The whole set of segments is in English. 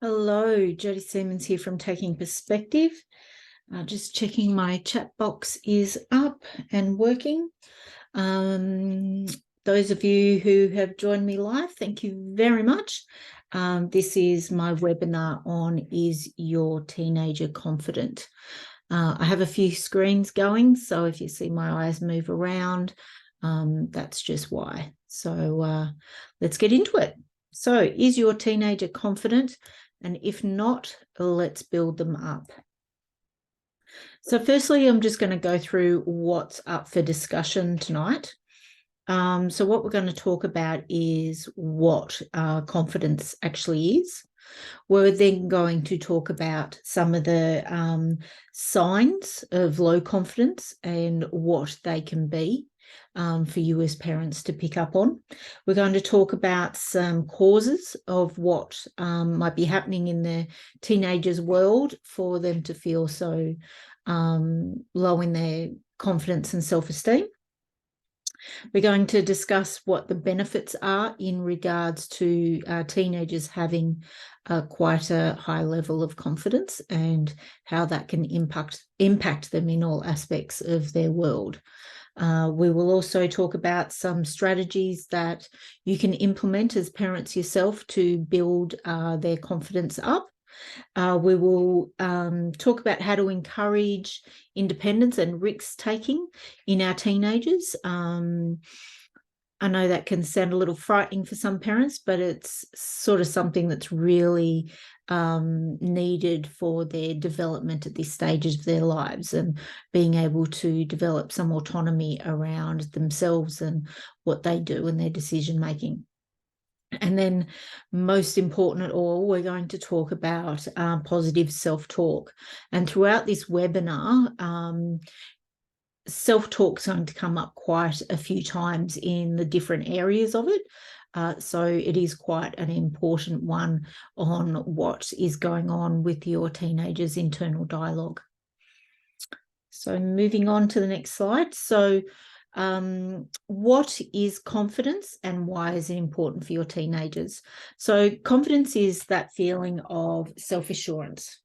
Hello, Jodie Siemens here from Taking Perspective. Just checking my chat box is up and working. Those of you who have joined me live, thank you very much. This is my webinar on Is Your Teenager Confident? I have a few screens going, so if you see my eyes move around, that's just why. So let's get into it. So, is your teenager confident? And if not, let's build them up. So firstly, I'm just going to go through what's up for discussion tonight. So what we're going to talk about is what confidence actually is. We're then going to talk about some of the signs of low confidence and what they can be for you as parents to pick up on. We're going to talk about some causes of what might be happening in the teenagers' world for them to feel so low in their confidence and self-esteem. We're going to discuss what the benefits are in regards to teenagers having quite a high level of confidence and how that can impact them in all aspects of their world. We will also talk about some strategies that you can implement as parents yourself to build their confidence up. We will talk about how to encourage independence and risk-taking in our teenagers. I know that can sound a little frightening for some parents, but it's sort of something that's really needed for their development at this stage of their lives and being able to develop some autonomy around themselves and what they do and their decision-making. And then most important at all, we're going to talk about positive self-talk. And throughout this webinar, self-talk is going to come up quite a few times in the different areas of it. So it is quite an important one on what is going on with your teenager's internal dialogue. So moving on to the next slide. So what is confidence and why is it important for your teenagers? So confidence is that feeling of self-assurance.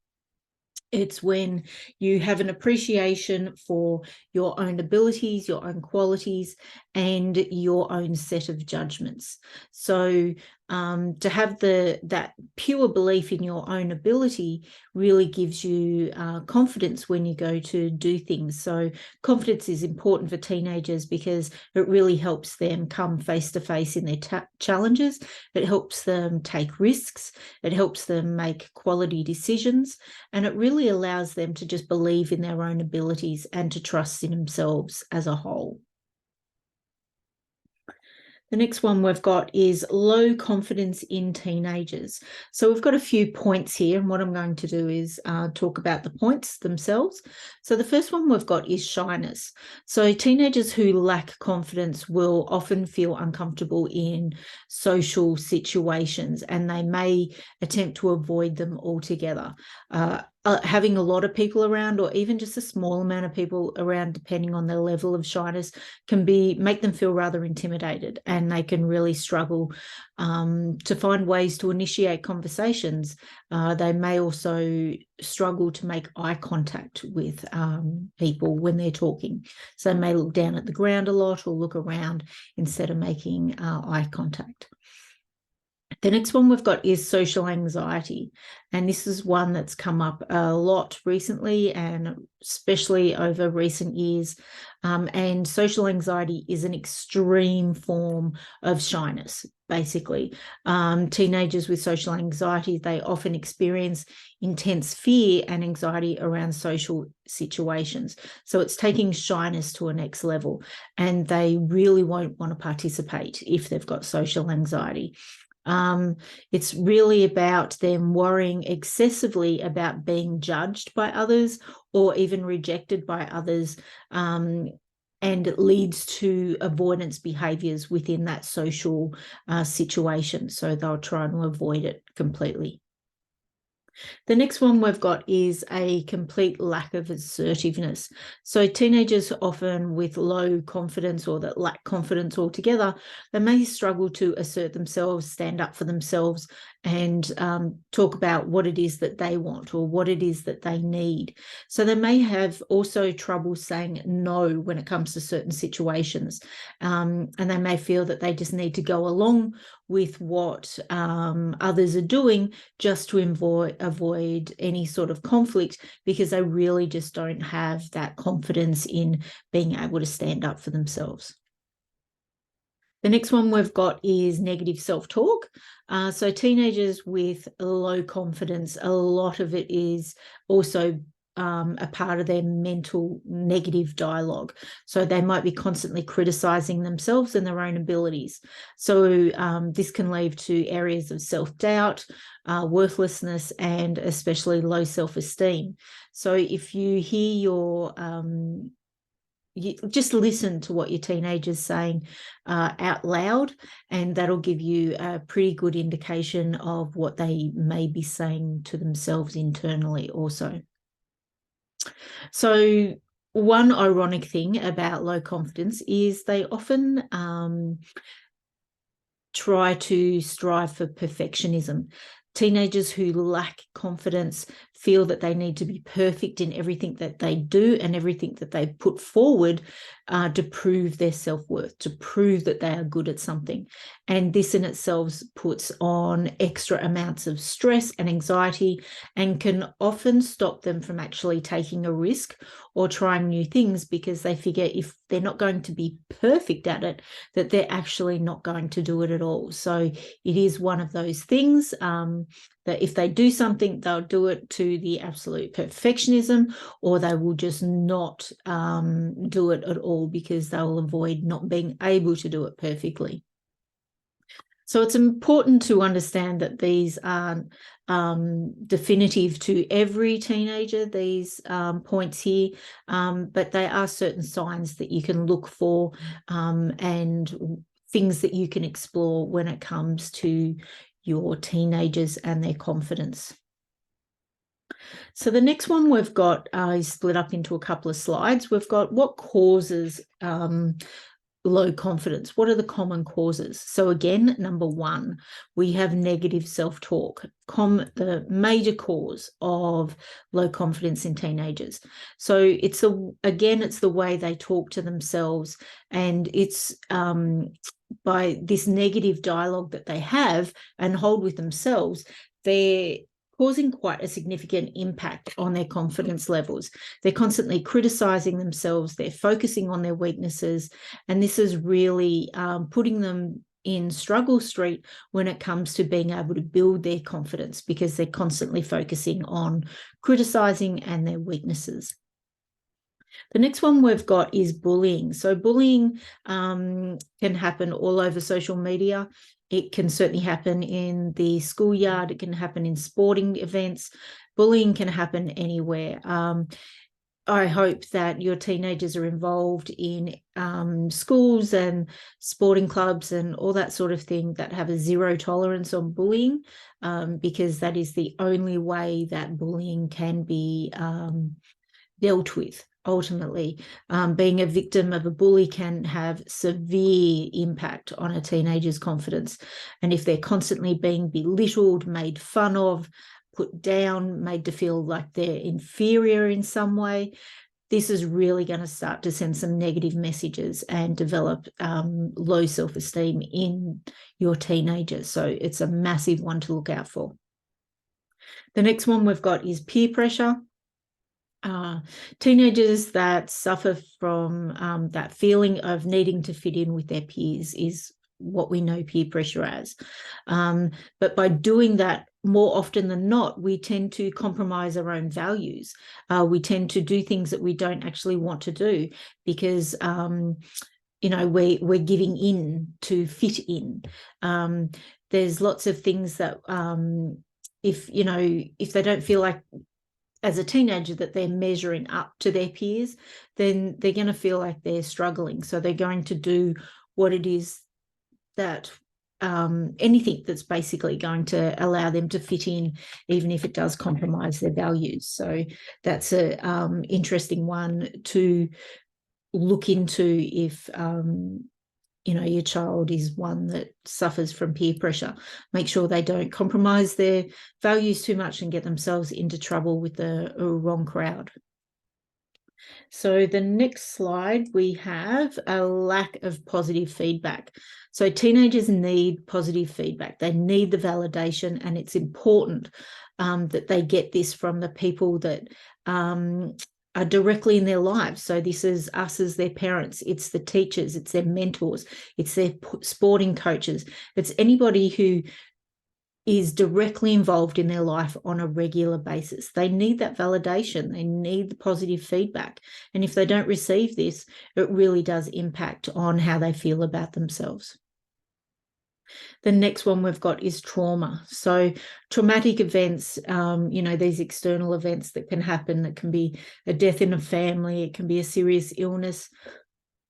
It's when you have an appreciation for your own abilities, your own qualities, and your own set of judgments. So to have that pure belief in your own ability really gives you confidence when you go to do things. So confidence is important for teenagers because it really helps them come face to face in their challenges. It helps them take risks. It helps them make quality decisions. And it really allows them to just believe in their own abilities and to trust in themselves as a whole. The next one we've got is low confidence in teenagers. So we've got a few points here, and what I'm going to do is talk about the points themselves. So the first one we've got is shyness. So teenagers who lack confidence will often feel uncomfortable in social situations, and they may attempt to avoid them altogether. Having a lot of people around, or even just a small amount of people around, depending on their level of shyness, can make them feel rather intimidated, and they can really struggle to find ways to initiate conversations. They may also struggle to make eye contact with people when they're talking. So they may look down at the ground a lot or look around instead of making eye contact. The next one we've got is social anxiety. And this is one that's come up a lot recently and especially over recent years. And social anxiety is an extreme form of shyness, basically. Teenagers with social anxiety, they often experience intense fear and anxiety around social situations. So it's taking shyness to a next level, and they really won't want to participate if they've got social anxiety. It's really about them worrying excessively about being judged by others or even rejected by others, and it leads to avoidance behaviours within that social situation. So they'll try and avoid it completely. The next one we've got is a complete lack of assertiveness. So teenagers often with low confidence or that lack confidence altogether, they may struggle to assert themselves, stand up for themselves, and talk about what it is that they want or what it is that they need. So they may have also trouble saying no when it comes to certain situations. And they may feel that they just need to go along with what others are doing just to avoid any sort of conflict, because they really just don't have that confidence in being able to stand up for themselves. The next one we've got is negative self-talk. So teenagers with low confidence, a lot of it is also a part of their mental negative dialogue. So they might be constantly criticizing themselves and their own abilities. So this can lead to areas of self-doubt, worthlessness, and especially low self-esteem. So if you hear you just listen to what your teenager's saying out loud, and that'll give you a pretty good indication of what they may be saying to themselves internally also. So one ironic thing about low confidence is they often try to strive for perfectionism. Teenagers who lack confidence feel that they need to be perfect in everything that they do and everything that they put forward to prove their self-worth, to prove that they are good at something. And this in itself puts on extra amounts of stress and anxiety and can often stop them from actually taking a risk or trying new things, because they figure if they're not going to be perfect at it, that they're actually not going to do it at all. So it is one of those things that if they do something, they'll do it to the absolute perfectionism, or they will just not do it at all because they will avoid not being able to do it perfectly. So it's important to understand that these aren't definitive to every teenager, these points here, but they are certain signs that you can look for and things that you can explore when it comes to your teenagers and their confidence. So the next one we've got is split up into a couple of slides. We've got what causes low confidence. What are the common causes? So again, number one, we have negative self-talk, the major cause of low confidence in teenagers. So it's the way they talk to themselves, and it's by this negative dialogue that they have and hold with themselves, they're causing quite a significant impact on their confidence levels. They're constantly criticizing themselves, they're focusing on their weaknesses, and this is really putting them in struggle street when it comes to being able to build their confidence, because they're constantly focusing on criticizing and their weaknesses. The next one we've got is bullying. So bullying can happen all over social media. It can certainly happen in the schoolyard. It can happen in sporting events. Bullying can happen anywhere. I hope that your teenagers are involved in schools and sporting clubs and all that sort of thing that have a zero tolerance on bullying, because that is the only way that bullying can be dealt with. Ultimately, being a victim of a bully can have severe impact on a teenager's confidence. And if they're constantly being belittled, made fun of, put down, made to feel like they're inferior in some way, this is really going to start to send some negative messages and develop low self-esteem in your teenagers. So it's a massive one to look out for. The next one we've got is peer pressure. Teenagers that suffer from that feeling of needing to fit in with their peers is what we know peer pressure as. But by doing that, more often than not, we tend to compromise our own values. We tend to do things that we don't actually want to do because we're giving in to fit in. There's lots of things that if they don't feel like as a teenager that they're measuring up to their peers, then they're going to feel like they're struggling. So they're going to do what it is that anything that's basically going to allow them to fit in, even if it does compromise their values. So that's a interesting one to look into if your child is one that suffers from peer pressure. Make sure they don't compromise their values too much and get themselves into trouble with the wrong crowd. So the next slide, we have a lack of positive feedback. So teenagers need positive feedback. They need the validation, and it's important that they get this from the people that are directly in their lives. So this is us as their parents, it's the teachers, it's their mentors, it's their sporting coaches, it's anybody who is directly involved in their life on a regular basis. They need that validation. They need the positive feedback. And if they don't receive this, it really does impact on how they feel about themselves. The next one we've got is trauma. So traumatic events, these external events that can happen. It can be a death in a family. It can be a serious illness.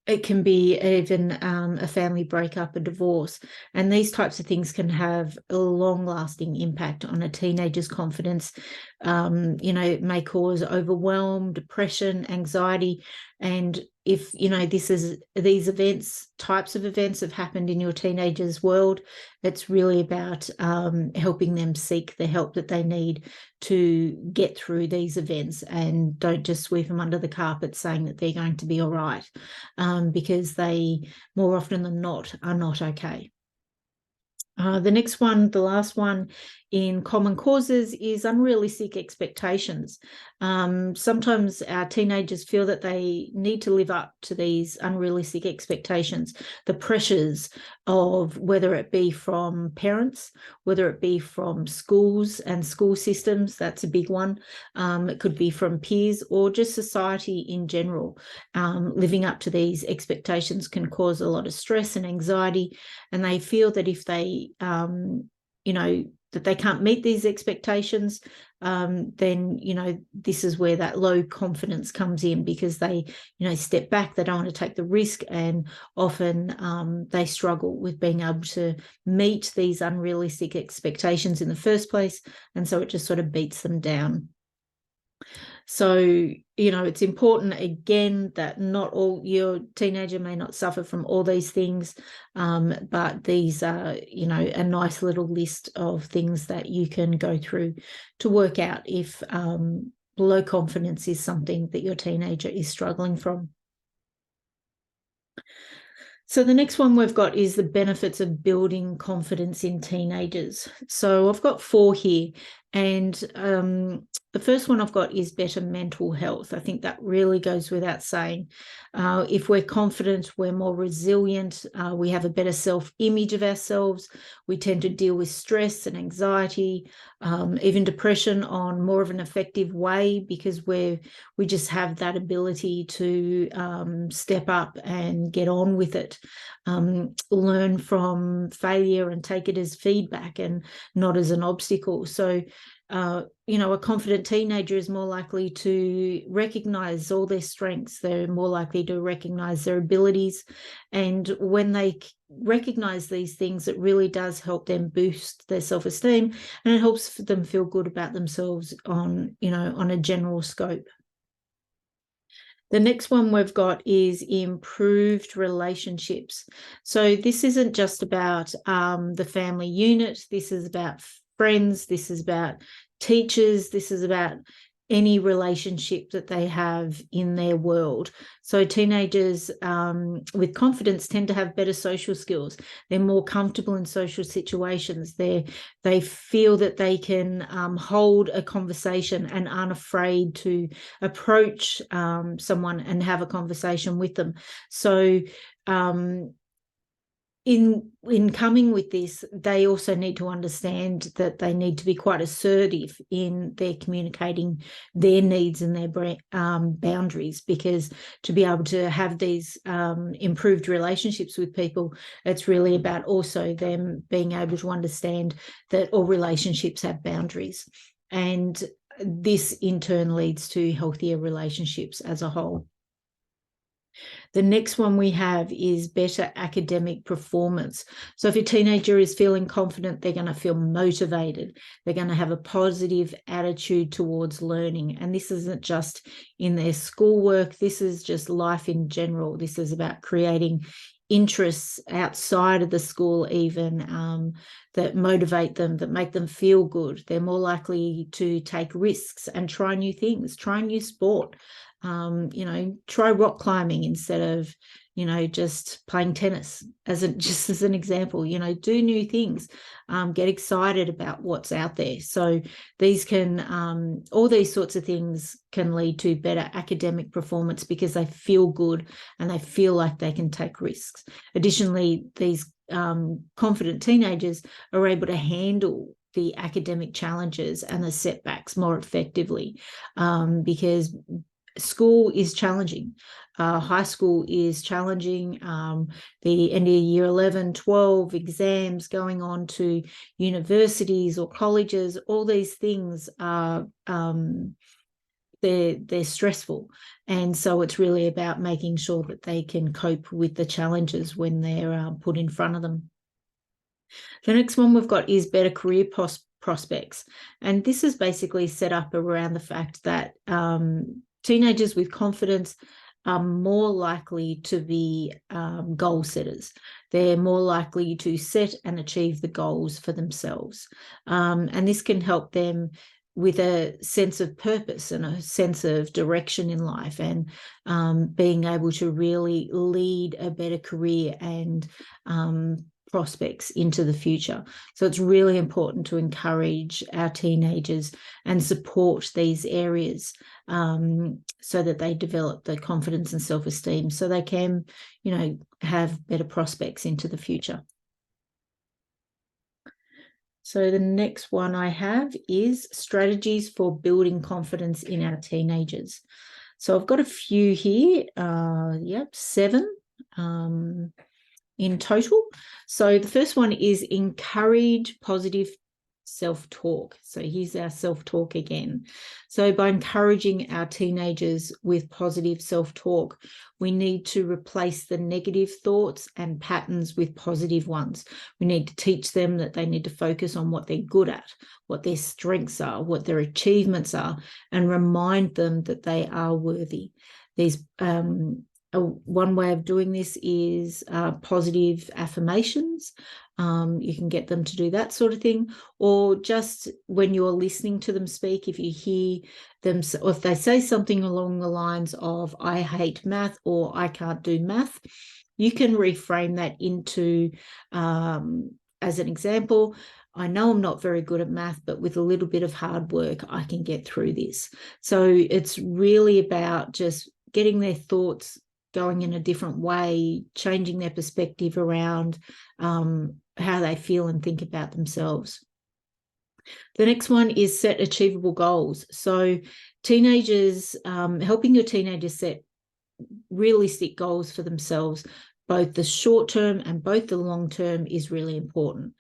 It can be even a family breakup, a divorce. And these types of things can have a long-lasting impact on a teenager's confidence. It may cause overwhelm, depression, anxiety. And if, these types of events have happened in your teenager's world, it's really about helping them seek the help that they need to get through these events, and don't just sweep them under the carpet saying that they're going to be all right, because they more often than not are not okay. The next one, the last one in common causes, is unrealistic expectations. Sometimes our teenagers feel that they need to live up to these unrealistic expectations, the pressures of whether it be from parents, whether it be from schools and school systems, that's a big one. It could be from peers or just society in general. Living up to these expectations can cause a lot of stress and anxiety, and they feel that if they, that they can't meet these expectations, then, this is where that low confidence comes in, because they, step back, they don't want to take the risk, and often they struggle with being able to meet these unrealistic expectations in the first place. And so it just sort of beats them down. So, it's important, again, that not all your teenager may not suffer from all these things, but these are, a nice little list of things that you can go through to work out if low confidence is something that your teenager is struggling from. So the next one we've got is the benefits of building confidence in teenagers. So I've got 4 here, and the first one I've got is better mental health. I think that really goes without saying. If we're confident, we're more resilient, we have a better self-image of ourselves, we tend to deal with stress and anxiety, even depression on more of an effective way, because we just have that ability to step up and get on with it, learn from failure and take it as feedback and not as an obstacle. So a confident teenager is more likely to recognize all their strengths. They're more likely to recognize their abilities. And when they recognize these things, it really does help them boost their self-esteem, and it helps them feel good about themselves on a general scope. The next one we've got is improved relationships. So this isn't just about the family unit. This is about friends. This is about teachers. This is about any relationship that they have in their world. So teenagers with confidence tend to have better social skills. They're more comfortable in social situations. They feel that they can hold a conversation and aren't afraid to approach someone and have a conversation with them. So in coming with this, they also need to understand that they need to be quite assertive in their communicating their needs and their boundaries, because to be able to have these improved relationships with people, it's really about also them being able to understand that all relationships have boundaries, and this in turn leads to healthier relationships as a whole. The next one we have is better academic performance. So if your teenager is feeling confident, they're going to feel motivated. They're going to have a positive attitude towards learning. And this isn't just in their schoolwork. This is just life in general. This is about creating interests outside of the school even, that motivate them, that make them feel good. They're more likely to take risks and try new things, try new sport. Try rock climbing instead of, just playing tennis just as an example. Do new things, get excited about what's out there. So these can, all these sorts of things can lead to better academic performance because they feel good and they feel like they can take risks. Additionally, these confident teenagers are able to handle the academic challenges and the setbacks more effectively, because school is challenging. High school is challenging. The end of year 11, 12, exams, going on to universities or colleges, all these things are they're stressful. And so it's really about making sure that they can cope with the challenges when they're put in front of them. The next one we've got is better career prospects. And this is basically set up around the fact that teenagers with confidence are more likely to be goal setters. They're more likely to set and achieve the goals for themselves. And this can help them with a sense of purpose and a sense of direction in life, and being able to really lead a better career and prospects into the future. So it's really important to encourage our teenagers and support these areas, so that they develop the confidence and self-esteem so they can, have better prospects into the future. So the next one I have is strategies for building confidence in our teenagers. So I've got a few here, 7 in total. So the first one is encourage positive self-talk. So here's our self-talk again. So by encouraging our teenagers with positive self-talk, we need to replace the negative thoughts and patterns with positive ones. We need to teach them that they need to focus on what they're good at, what their strengths are, what their achievements are, and remind them that they are worthy. These one way of doing this is positive affirmations. You can get them to do that sort of thing, or just when you're listening to them speak, if you hear them, or if they say something along the lines of "I hate math" or "I can't do math," you can reframe that into, as an example, "I know I'm not very good at math, but with a little bit of hard work, I can get through this." So it's really about just getting their thoughts going in a different way, changing their perspective around how they feel and think about themselves. The next one is set achievable goals. So teenagers, helping your teenagers set realistic goals for themselves, both the short term and both the long term, is really important.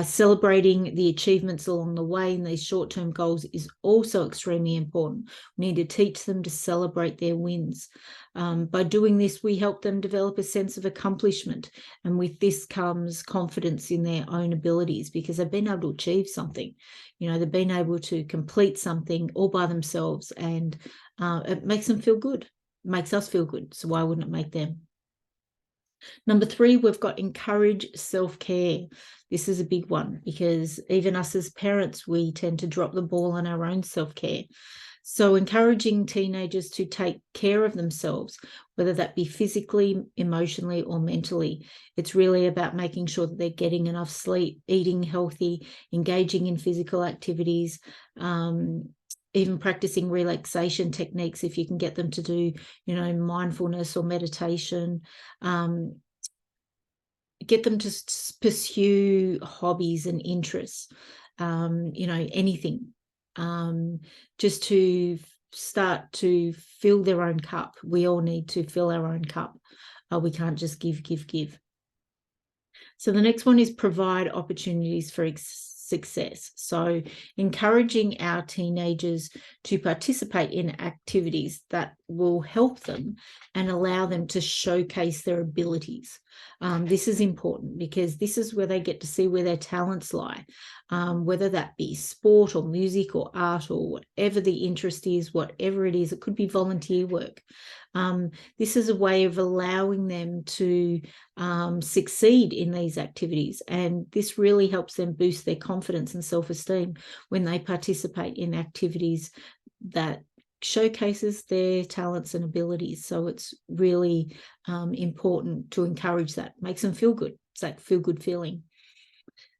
Celebrating the achievements along the way in these short term goals is also extremely important. We need to teach them to celebrate their wins. By doing this, we help them develop a sense of accomplishment. And with this comes confidence in their own abilities, because they've been able to achieve something. They've been able to complete something all by themselves, and it makes them feel good. It makes us feel good. So why wouldn't it make them? Number 3, we've got encourage self-care. This is a big one because even us as parents, we tend to drop the ball on our own self-care. So encouraging teenagers to take care of themselves, whether that be physically, emotionally, or mentally. It's really about making sure that they're getting enough sleep, eating healthy, engaging in physical activities, even practicing relaxation techniques if you can get them to do, mindfulness or meditation. Get them to pursue hobbies and interests, anything, just to start to fill their own cup. We all need to fill our own cup. We can't just give. So the next one is provide opportunities for success. So encouraging our teenagers to participate in activities that will help them and allow them to showcase their abilities. This is important because this is where they get to see where their talents lie, whether that be sport or music or art or whatever the interest is, whatever it is. It could be volunteer work. This is a way of allowing them to succeed in these activities, and this really helps them boost their confidence and self-esteem when they participate in activities that showcases their talents and abilities. So it's really important to encourage that. Makes them feel good. It's that feel-good feeling.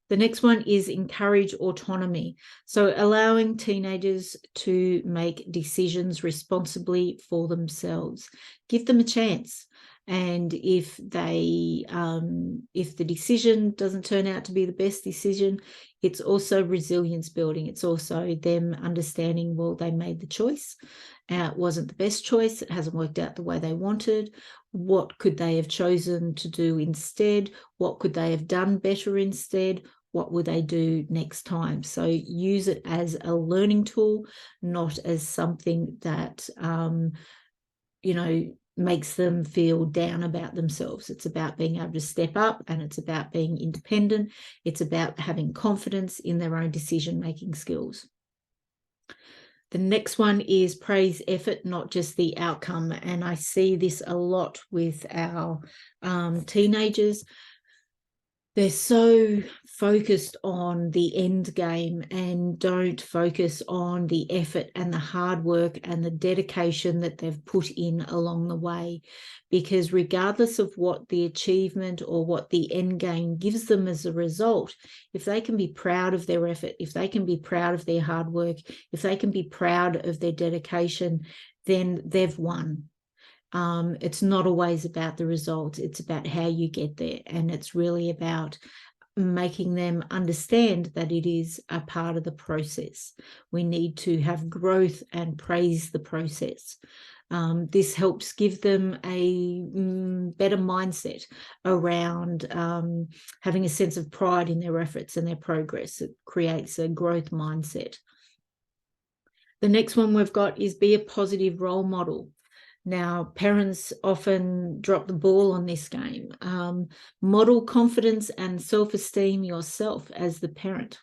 The next one is encourage autonomy. So allowing teenagers to make decisions responsibly for themselves. Give them a chance. And if the decision doesn't turn out to be the best decision, it's also resilience building. It's also them understanding, well, they made the choice. It wasn't the best choice. It hasn't worked out the way they wanted. What could they have chosen to do instead? What could they have done better instead? What would they do next time? So use it as a learning tool, not as something that, makes them feel down about themselves. It's about being able to step up, and it's about being independent. It's about having confidence in their own decision-making skills. The next one is praise effort, not just the outcome. And I see this a lot with our teenagers. They're so focused on the end game and don't focus on the effort and the hard work and the dedication that they've put in along the way. Because regardless of what the achievement or what the end game gives them as a result, if they can be proud of their effort, if they can be proud of their hard work, if they can be proud of their dedication, then they've won. It's not always about the result. It's about how you get there. And it's really about making them understand that it is a part of the process. We need to have growth and praise the process. This helps give them a better mindset around having a sense of pride in their efforts and their progress. It creates a growth mindset. The next one we've got is be a positive role model. Now, parents often drop the ball on this game. Model confidence and self-esteem yourself as the parent.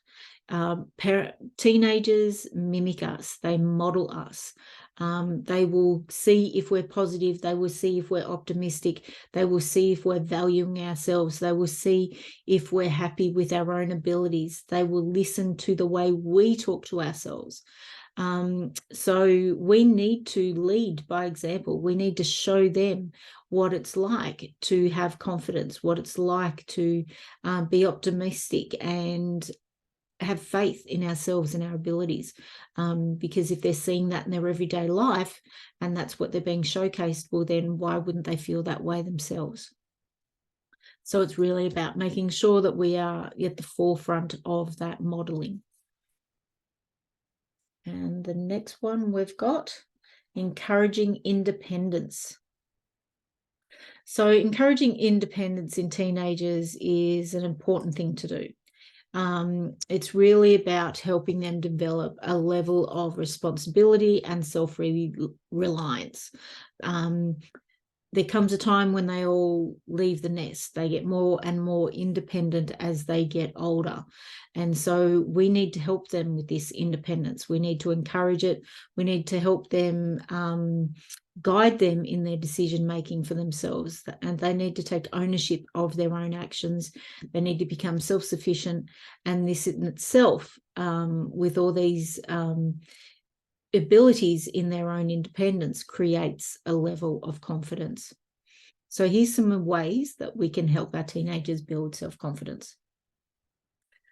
Teenagers mimic us. They model us. They will see if we're positive. They will see if we're optimistic. They will see if we're valuing ourselves. They will see if we're happy with our own abilities. They will listen to the way we talk to ourselves. So we need to lead by example. We need to show them what it's like to have confidence, what it's like to be optimistic and have faith in ourselves and our abilities. Because if they're seeing that in their everyday life and that's what they're being showcased, well, then why wouldn't they feel that way themselves? So it's really about making sure that we are at the forefront of that modeling. And the next one we've got, encouraging independence. So encouraging independence in teenagers is an important thing to do. It's really about helping them develop a level of responsibility and self-reliance. There comes a time when they all leave the nest. They get more and more independent as they get older. And so we need to help them with this independence. We need to encourage it. We need to help them, guide them in their decision-making for themselves. And they need to take ownership of their own actions. They need to become self-sufficient. And this in itself, with all these abilities in their own independence, creates a level of confidence. So here's some ways that we can help our teenagers build self-confidence.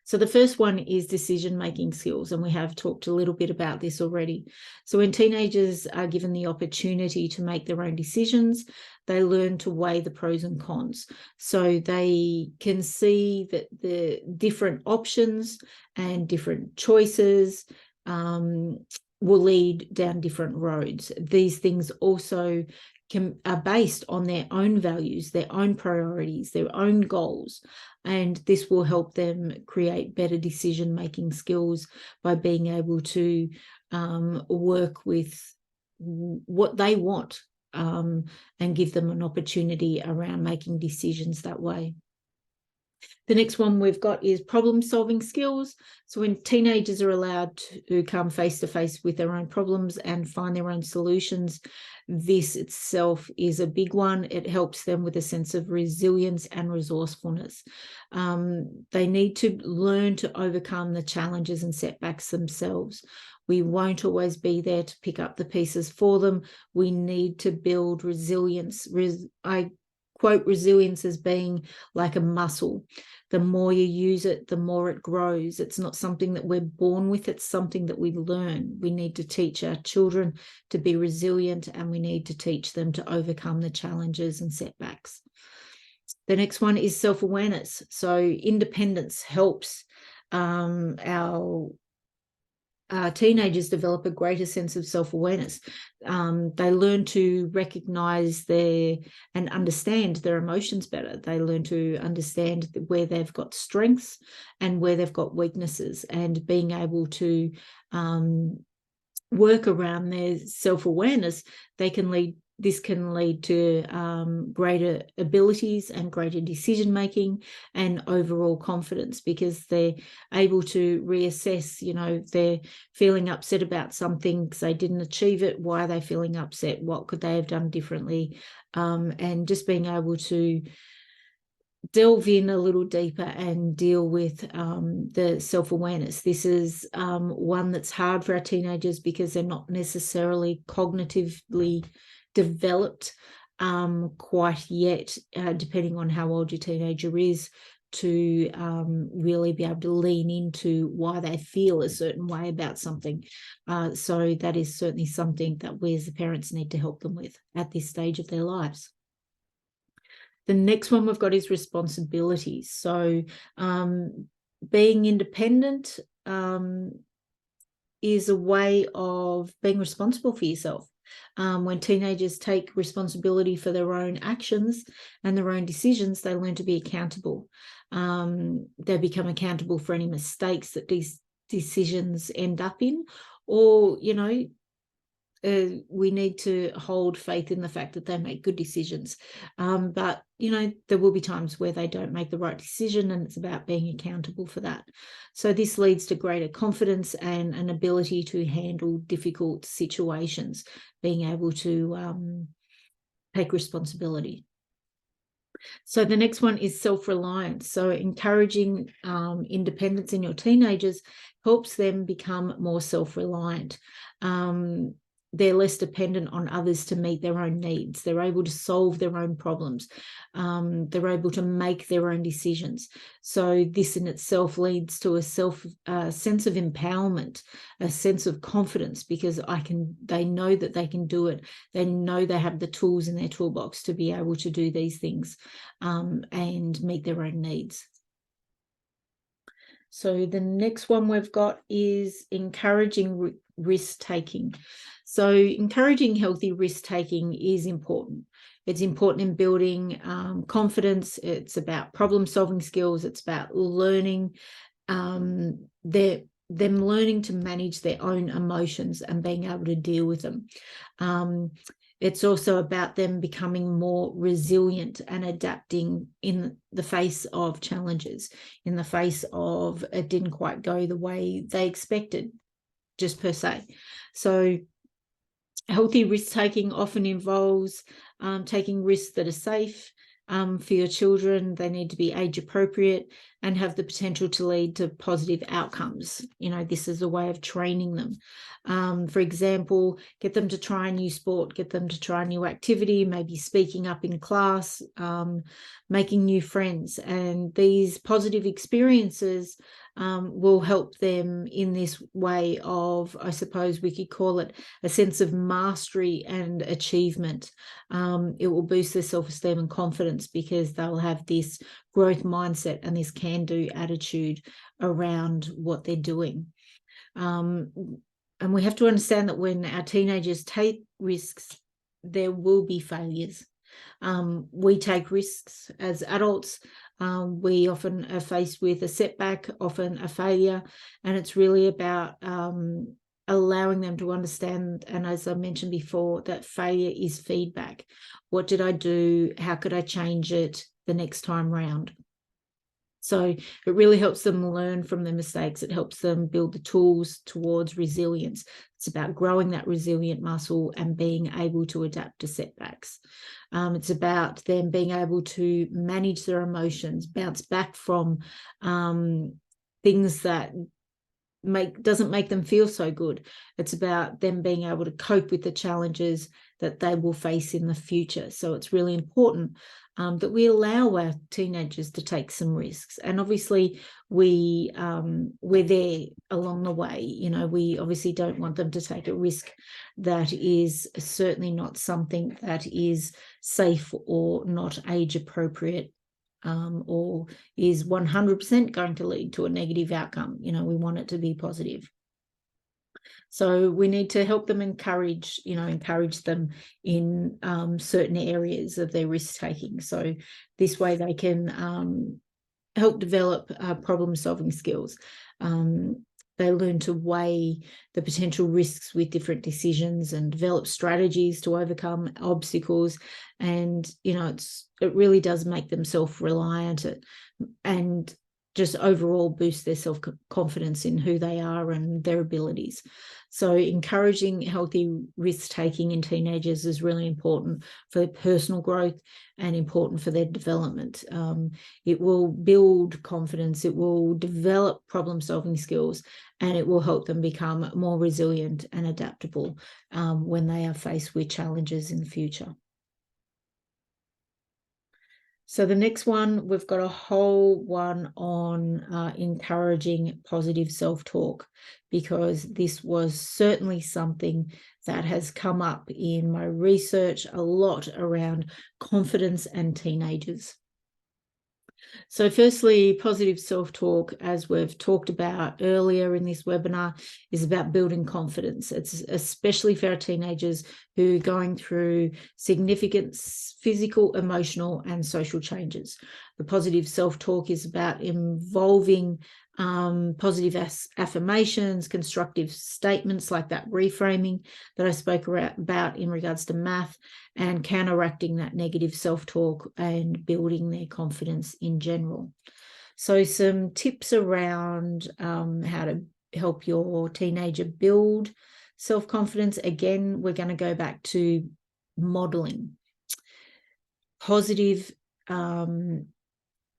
So the first one is decision-making skills, and we have talked a little bit about this already. So when teenagers are given the opportunity to make their own decisions, they learn to weigh the pros and cons. So they can see that the different options and different choices will lead down different roads. These things also are based on their own values, their own priorities, their own goals. And this will help them create better decision-making skills by being able to work with what they want, and give them an opportunity around making decisions that way. The next one we've got is problem-solving skills. So when teenagers are allowed to come face-to-face with their own problems and find their own solutions, this itself is a big one. It helps them with a sense of resilience and resourcefulness. They need to learn to overcome the challenges and setbacks themselves. We won't always be there to pick up the pieces for them. We need to build resilience. I quote resilience as being like a muscle. The more you use it, the more it grows. It's not something that we're born with, it's something that we learn. We need to teach our children to be resilient, and we need to teach them to overcome the challenges and setbacks. The next one is self-awareness. So independence helps our teenagers develop a greater sense of self-awareness. They learn to recognize and understand their emotions better. They learn to understand where they've got strengths and where they've got weaknesses, and being able to work around their self-awareness, this can lead to greater abilities and greater decision-making and overall confidence, because they're able to reassess, if they're feeling upset about something because they didn't achieve it, why are they feeling upset? What could they have done differently? And just being able to delve in a little deeper and deal with the self-awareness. This is one that's hard for our teenagers because they're not necessarily cognitively developed quite yet, depending on how old your teenager is, to really be able to lean into why they feel a certain way about something. So that is certainly something that we as the parents need to help them with at this stage of their lives. The next one we've got is responsibilities. So being independent is a way of being responsible for yourself. When teenagers take responsibility for their own actions and their own decisions, they learn to be accountable. They become accountable for any mistakes that these decisions end up in, or, we need to hold faith in the fact that they make good decisions. But, there will be times where they don't make the right decision, and it's about being accountable for that. So this leads to greater confidence and an ability to handle difficult situations, being able to take responsibility. So the next one is self-reliance. So encouraging independence in your teenagers helps them become more self-reliant. They're less dependent on others to meet their own needs. They're able to solve their own problems. They're able to make their own decisions. So this in itself leads to a sense of empowerment, a sense of confidence, because they know that they can do it. They know they have the tools in their toolbox to be able to do these things and meet their own needs. So the next one we've got is encouraging risk-taking. So encouraging healthy risk-taking is important. It's important in building confidence. It's about problem-solving skills. It's about learning, them learning to manage their own emotions and being able to deal with them. It's also about them becoming more resilient and adapting in the face of challenges, in the face of it didn't quite go the way they expected, just per se. So healthy risk-taking often involves taking risks that are safe for your children. They need to be age appropriate and have the potential to lead to positive outcomes. This is a way of training them. For example, get them to try a new sport, get them to try a new activity, maybe speaking up in class, making new friends. And these positive experiences will help them in this way of, I suppose we could call it, a sense of mastery and achievement. It will boost their self-esteem and confidence because they'll have this growth mindset and this can-do attitude around what they're doing. And we have to understand that when our teenagers take risks, there will be failures. We take risks as adults. We often are faced with a setback, often a failure, and it's really about allowing them to understand, and as I mentioned before, that failure is feedback. What did I do? How could I change it the next time round? So it really helps them learn from their mistakes. It helps them build the tools towards resilience. It's about growing that resilient muscle and being able to adapt to setbacks. It's about them being able to manage their emotions, bounce back from things that doesn't make them feel so good. It's about them being able to cope with the challenges that they will face in the future. So it's really important that we allow our teenagers to take some risks. And obviously we're there along the way. You know, we obviously don't want them to take a risk that is certainly not something that is safe or not age appropriate. Or is 100% going to lead to a negative outcome. You know, we want it to be positive. So we need to help them encourage them in certain areas of their risk taking. So this way they can help develop problem-solving skills. They learn to weigh the potential risks with different decisions and develop strategies to overcome obstacles. And, you know, it really does make them self-reliant and just overall boost their self-confidence in who they are and their abilities. So encouraging healthy risk-taking in teenagers is really important for their personal growth and important for their development. It will build confidence, it will develop problem-solving skills, and it will help them become more resilient and adaptable when they are faced with challenges in the future. So the next one, we've got a whole one on encouraging positive self-talk, because this was certainly something that has come up in my research a lot around confidence and teenagers. So firstly, positive self-talk, as we've talked about earlier in this webinar, is about building confidence. It's especially for our teenagers who are going through significant physical, emotional, and social changes. The positive self-talk is about involving positive affirmations, constructive statements like that reframing that I spoke about in regards to math, and counteracting that negative self-talk and building their confidence in general. So some tips around how to help your teenager build self-confidence. Again, we're going to go back to modeling. Positive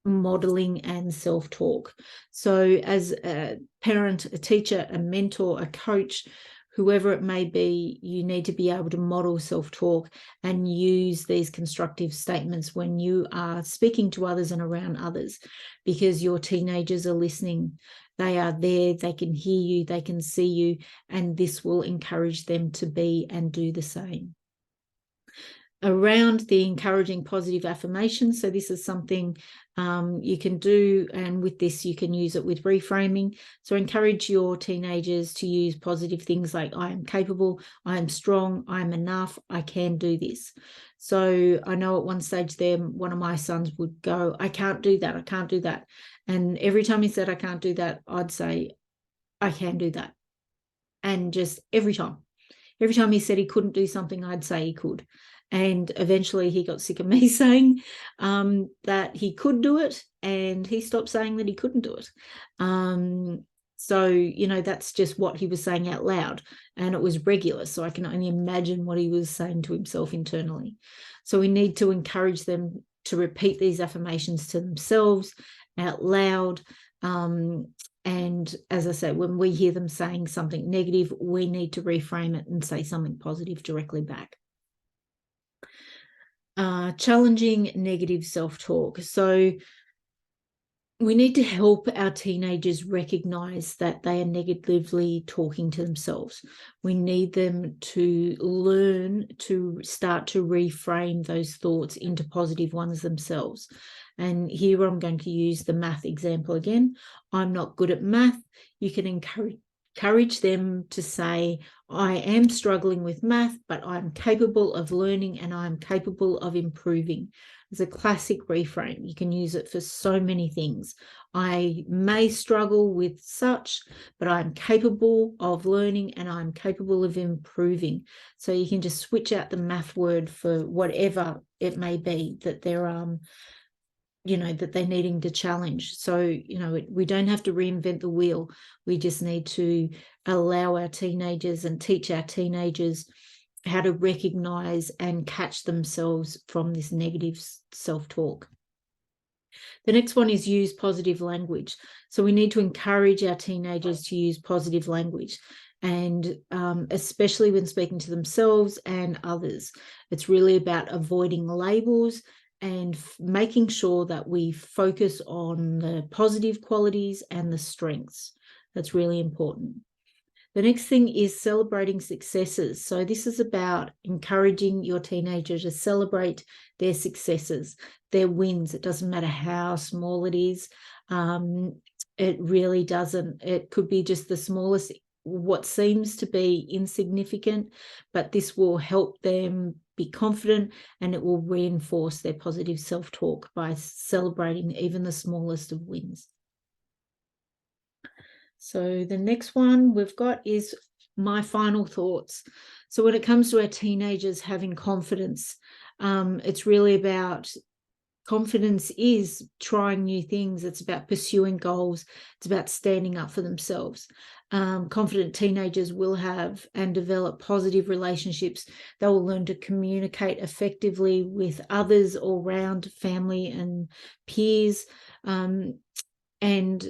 modeling and self-talk. So as a parent, a teacher, a mentor, a coach, whoever it may be, you need to be able to model self-talk and use these constructive statements when you are speaking to others and around others, because your teenagers are listening. They are there, they can hear you, they can see you, and this will encourage them to be and do the same. Around the encouraging positive affirmations, so this is something you can do, and with this you can use it with reframing. So encourage your teenagers to use positive things like I am capable, I am strong, I am enough, I can do this. So I know at one stage there, one of my sons would go, I can't do that, I can't do that. And every time he said I can't do that, I'd say I can do that. And just every time he said he couldn't do something, I'd say he could. And eventually he got sick of me saying that he could do it, and he stopped saying that he couldn't do it. So, you know, that's just what he was saying out loud, and it was regular. So I can only imagine what he was saying to himself internally. So we need to encourage them to repeat these affirmations to themselves out loud. And as I said, when we hear them saying something negative, we need to reframe it and say something positive directly back. Challenging negative self-talk. So we need to help our teenagers recognize that they are negatively talking to themselves. We need them to learn to start to reframe those thoughts into positive ones themselves. And here I'm going to use the math example again. I'm not good at math. You can encourage them to say, I am struggling with math, but I'm capable of learning and I'm capable of improving. It's a classic reframe. You can use it for so many things. I may struggle with such, but I'm capable of learning and I'm capable of improving. So you can just switch out the math word for whatever it may be that they're that they're needing to challenge. So, we don't have to reinvent the wheel. We just need to allow our teenagers and teach our teenagers how to recognize and catch themselves from this negative self-talk. The next one is use positive language. So we need to encourage our teenagers to use positive language, and especially when speaking to themselves and others. It's really about avoiding labels and making sure that we focus on the positive qualities and the strengths. That's really important. The next thing is celebrating successes. So this is about encouraging your teenager to celebrate their successes, their wins. It doesn't matter how small it is. It really doesn't. It could be just the smallest, what seems to be insignificant, but this will help them be confident, and it will reinforce their positive self-talk by celebrating even the smallest of wins. So the next one we've got is my final thoughts. So when it comes to our teenagers having confidence, it's really about confidence is trying new things. It's about pursuing goals. It's about standing up for themselves. Confident teenagers will have and develop positive relationships. They will learn to communicate effectively with others all around, family and peers. And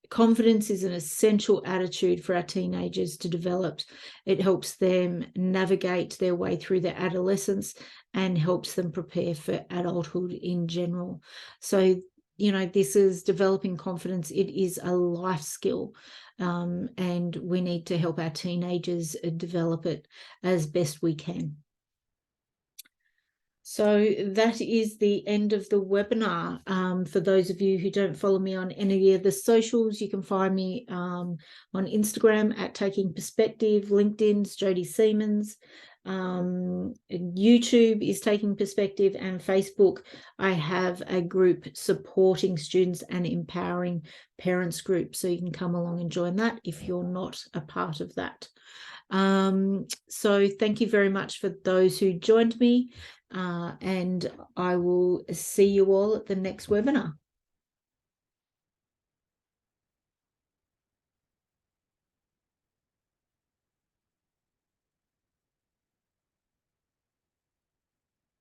confidence is an essential attitude for our teenagers to develop. It helps them navigate their way through their adolescence and helps them prepare for adulthood in general. So, this is developing confidence. It is a life skill, and we need to help our teenagers develop it as best we can. So that is the end of the webinar. For those of you who don't follow me on any of the socials, you can find me on Instagram at Taking Perspective, LinkedIn's Jodie Seamans, YouTube is Taking Perspective, and Facebook, I have a group supporting students and empowering parents group. So you can come along and join that if you're not a part of that. So thank you very much for those who joined me. And I will see you all at the next webinar.